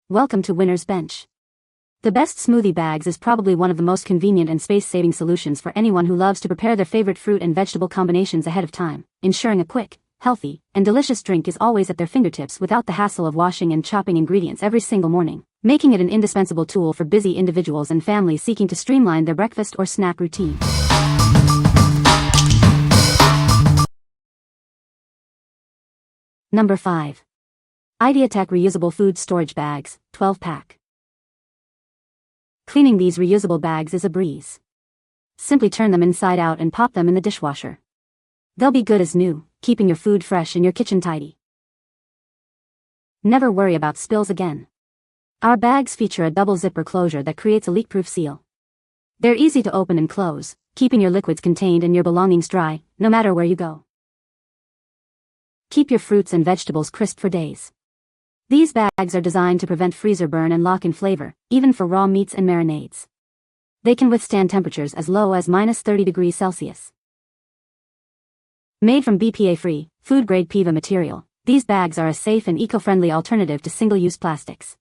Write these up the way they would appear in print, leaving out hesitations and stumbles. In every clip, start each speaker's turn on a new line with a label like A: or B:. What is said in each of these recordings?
A: Welcome to Winner's Bench. The best smoothie bags is probably one of the most convenient and space-saving solutions for anyone who loves to prepare their favorite fruit and vegetable combinations ahead of time, ensuring a quick, healthy, and delicious drink is always at their fingertips without the hassle of washing and chopping ingredients every single morning, making it an indispensable tool for busy individuals and families seeking to streamline their breakfast or snack routine. Number 5. IDEATECH Reusable Food Storage Bags, 12-pack. Cleaning these reusable bags is a breeze. Simply turn them inside out and pop them in the dishwasher. They'll be good as new, keeping your food fresh and your kitchen tidy. Never worry about spills again. Our bags feature a double zipper closure that creates a leak-proof seal. They're easy to open and close, keeping your liquids contained and your belongings dry, no matter where you go. Keep your fruits and vegetables crisp for days. These bags are designed to prevent freezer burn and lock in flavor, even for raw meats and marinades. They can withstand temperatures as low as -30 degrees Celsius. Made from BPA-free, food-grade PEVA material, these bags are a safe and eco-friendly alternative to single-use plastics.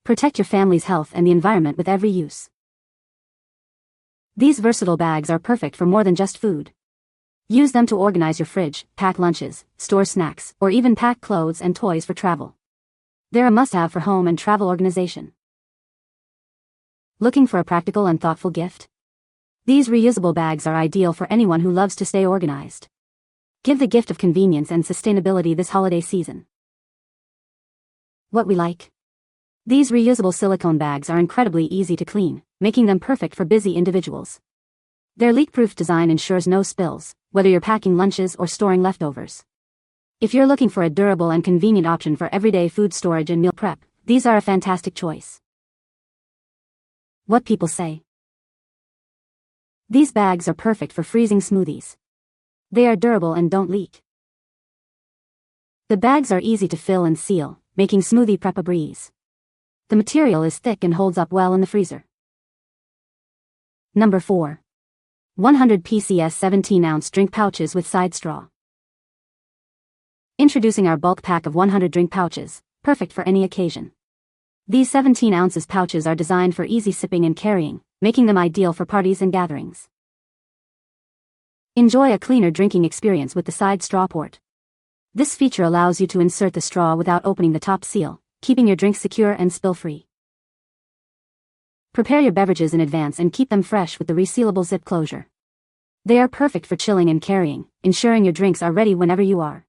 A: Protect your family's health and the environment with every use. These versatile bags are perfect for more than just food. Use them to organize your fridge, pack lunches, store snacks, or even pack clothes and toys for travel. They're a must-have for home and travel organization. Looking for a practical and thoughtful gift? These reusable bags are ideal for anyone who loves to stay organized. Give the gift of convenience and sustainability this holiday season. What we like? These reusable silicone bags are incredibly easy to clean, making them perfect for busy individuals. Their leak-proof design ensures no spills, whether you're packing lunches or storing leftovers. If you're looking for a durable and convenient option for everyday food storage and meal prep, these are a fantastic choice. What people say. These bags are perfect for freezing smoothies. They are durable and don't leak. The bags are easy to fill and seal, making smoothie prep a breeze. The material is thick and holds up well in the freezer. Number 4. 100 PCS 17-ounce drink pouches with side straw. Introducing our bulk pack of 100 drink pouches, perfect for any occasion. These 17 ounces pouches are designed for easy sipping and carrying, making them ideal for parties and gatherings. Enjoy a cleaner drinking experience with the side straw port. This feature allows you to insert the straw without opening the top seal, keeping your drink secure and spill-free. Prepare your beverages in advance and keep them fresh with the resealable zip closure. They are perfect for chilling and carrying, ensuring your drinks are ready whenever you are.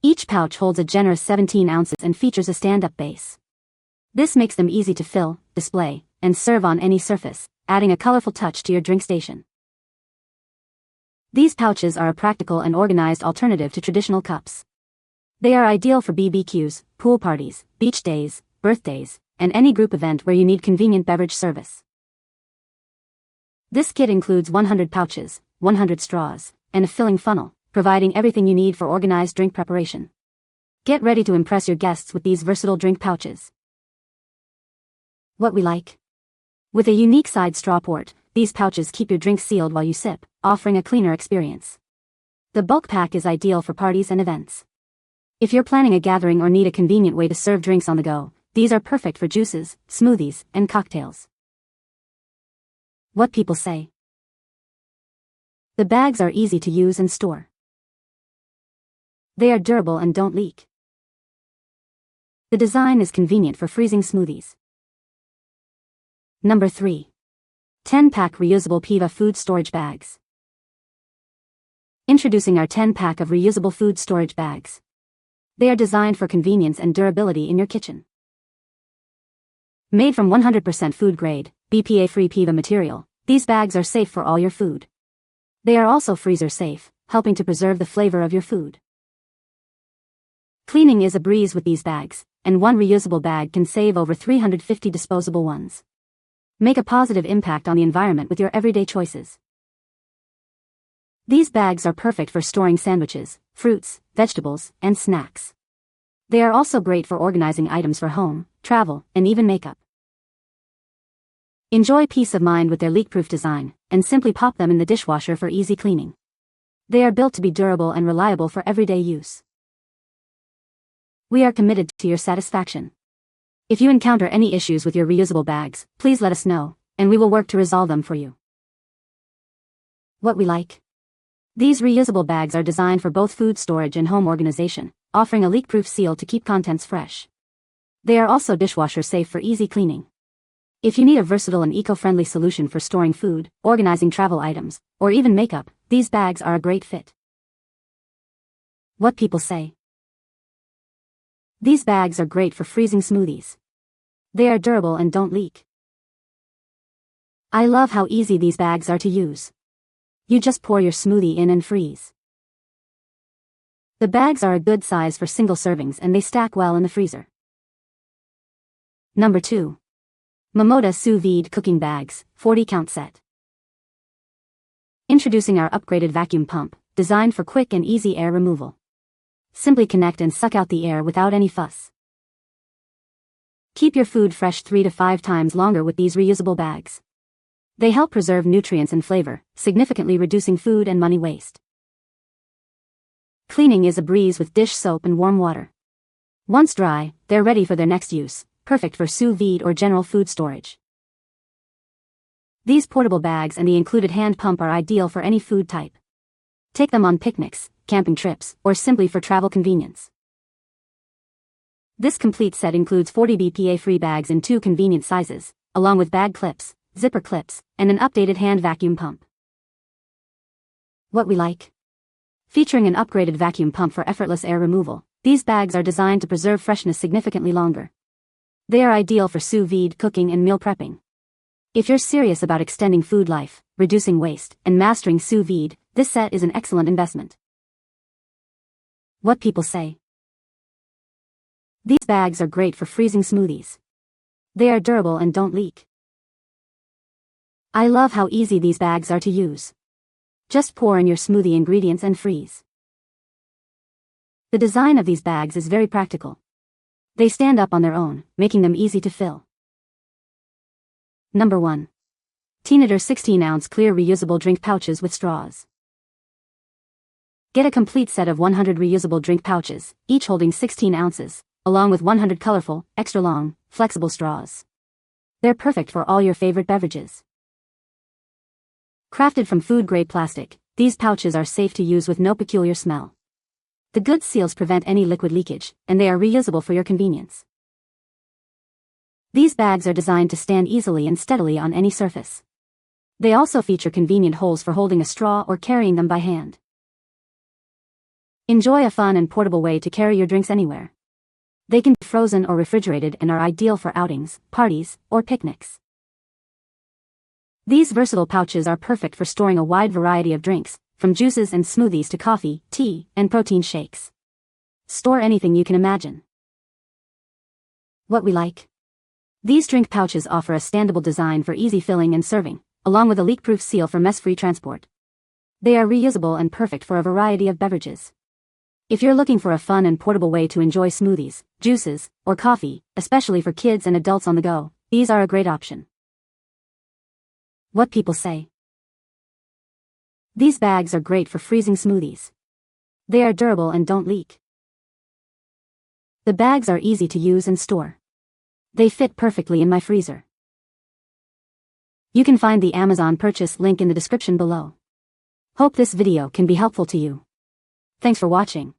A: Each pouch holds a generous 17 ounces and features a stand-up base. This makes them easy to fill, display, and serve on any surface, adding a colorful touch to your drink station. These pouches are a practical and organized alternative to traditional cups. They are ideal for BBQs, pool parties, beach days, birthdays, and any group event where you need convenient beverage service. This kit includes 100 pouches, 100 straws, and a filling funnel, providing everything you need for organized drink preparation. Get ready to impress your guests with these versatile drink pouches. What we like? With a unique side straw port, these pouches keep your drink sealed while you sip, offering a cleaner experience. The bulk pack is ideal for parties and events. If you're planning a gathering or need a convenient way to serve drinks on the go, these are perfect for juices, smoothies, and cocktails. What people say. The bags are easy to use and store. They are durable and don't leak. The design is convenient for freezing smoothies. Number 3. 10-pack reusable PEVA food storage bags. Introducing our 10-pack of reusable food storage bags. They are designed for convenience and durability in your kitchen. Made from 100% food-grade, BPA-free PEVA material, these bags are safe for all your food. They are also freezer-safe, helping to preserve the flavor of your food. Cleaning is a breeze with these bags, and one reusable bag can save over 350 disposable ones. Make a positive impact on the environment with your everyday choices. These bags are perfect for storing sandwiches, fruits, vegetables, and snacks. They are also great for organizing items for home, travel, and even makeup. Enjoy peace of mind with their leak-proof design, and simply pop them in the dishwasher for easy cleaning. They are built to be durable and reliable for everyday use. We are committed to your satisfaction. If you encounter any issues with your reusable bags, please let us know, and we will work to resolve them for you. What we like. These reusable bags are designed for both food storage and home organization, offering a leak-proof seal to keep contents fresh. They are also dishwasher safe for easy cleaning. If you need a versatile and eco-friendly solution for storing food, organizing travel items, or even makeup, these bags are a great fit. What people say. These bags are great for freezing smoothies. They are durable and don't leak. I love how easy these bags are to use. You just pour your smoothie in and freeze. The bags are a good size for single servings and they stack well in the freezer. Number 2. MOMODA Sous Vide Cooking Bags, 40-count set. Introducing our upgraded vacuum pump, designed for quick and easy air removal. Simply connect and suck out the air without any fuss. Keep your food fresh 3 to 5 times longer with these reusable bags. They help preserve nutrients and flavor, significantly reducing food and money waste. Cleaning is a breeze with dish soap and warm water. Once dry, they're ready for their next use, perfect for sous vide or general food storage. These portable bags and the included hand pump are ideal for any food type. Take them on picnics, camping trips, or simply for travel convenience. This complete set includes 40 BPA-free bags in 2 convenient sizes, along with bag clips, zipper clips, and an updated hand vacuum pump. What we like. Featuring an upgraded vacuum pump for effortless air removal, these bags are designed to preserve freshness significantly longer. They are ideal for sous vide cooking and meal prepping. If you're serious about extending food life, reducing waste, and mastering sous vide, this set is an excellent investment. What people say. These bags are great for freezing smoothies. They are durable and don't leak. I love how easy these bags are to use. Just pour in your smoothie ingredients and freeze. The design of these bags is very practical. They stand up on their own, making them easy to fill. Number 1. Teenitor 16-ounce clear reusable drink pouches with straws. Get a complete set of 100 reusable drink pouches, each holding 16 ounces, along with 100 colorful, extra-long, flexible straws. They're perfect for all your favorite beverages. Crafted from food-grade plastic, these pouches are safe to use with no peculiar smell. The good seals prevent any liquid leakage, and they are reusable for your convenience. These bags are designed to stand easily and steadily on any surface. They also feature convenient holes for holding a straw or carrying them by hand. Enjoy a fun and portable way to carry your drinks anywhere. They can be frozen or refrigerated and are ideal for outings, parties, or picnics. These versatile pouches are perfect for storing a wide variety of drinks, from juices and smoothies to coffee, tea, and protein shakes. Store anything you can imagine. What we like. These drink pouches offer a standable design for easy filling and serving, along with a leak-proof seal for mess-free transport. They are reusable and perfect for a variety of beverages. If you're looking for a fun and portable way to enjoy smoothies, juices, or coffee, especially for kids and adults on the go, these are a great option. What people say. These bags are great for freezing smoothies. They are durable and don't leak. The bags are easy to use and store. They fit perfectly in my freezer. You can find the Amazon purchase link in the description below. Hope this video can be helpful to you. Thanks for watching.